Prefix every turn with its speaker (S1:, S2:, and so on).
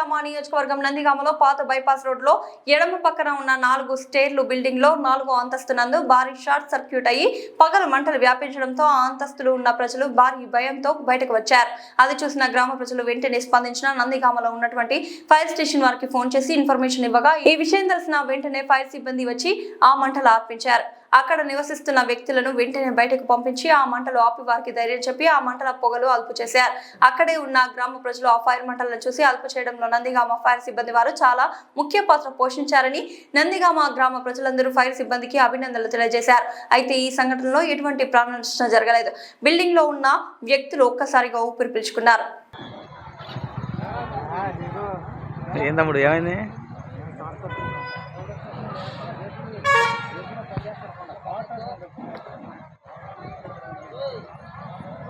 S1: నందిగామ నియోజకవర్గం నందిగామలో పాత బైపాస్ రోడ్లో ఎడమ పక్కన ఉన్న 4 స్టేర్లు బిల్డింగ్ లో 4వ అంతస్తు నందు భారీ షార్ట్ సర్క్యూట్ అయ్యి పగలు మంటలు వ్యాపించడంతో ఆ అంతస్తులు ఉన్న ప్రజలు భారీ భయంతో బయటకు వచ్చారు. అది చూసిన గ్రామ ప్రజలు వెంటనే స్పందించిన నందిగామలో ఉన్నటువంటి ఫైర్ స్టేషన్ వారికి ఫోన్ చేసి ఇన్ఫర్మేషన్ ఇవ్వగా ఈ విషయం తెలిసిన వెంటనే ఫైర్ సిబ్బంది వచ్చి ఆ మంటలు ఆర్పించారు. అక్కడ నివసిస్తున్న వ్యక్తులను వెంటనే బయటకు పంపించి ఆ మంటలు ఆపి వారికి ధైర్యం చెప్పి ఆ మంటల పొగలు అదుపు చేశారు. అక్కడే ఉన్న గ్రామ ప్రజలు ఆ ఫైర్ మంటలను చూసి అదుపు చేయడంలో నందిగామ ఫైర్ సిబ్బంది వారు చాలా ముఖ్య పాత్ర పోషించారని నందిగామ గ్రామ ప్రజలందరూ ఫైర్ సిబ్బందికి అభినందనలు తెలియజేశారు. అయితే ఈ సంఘటనలో ఎటువంటి ప్రాణ నష్టం జరగలేదు. బిల్డింగ్ లో ఉన్న వ్యక్తులు ఒక్కసారిగా ఊపిరి పీల్చుకున్నారు.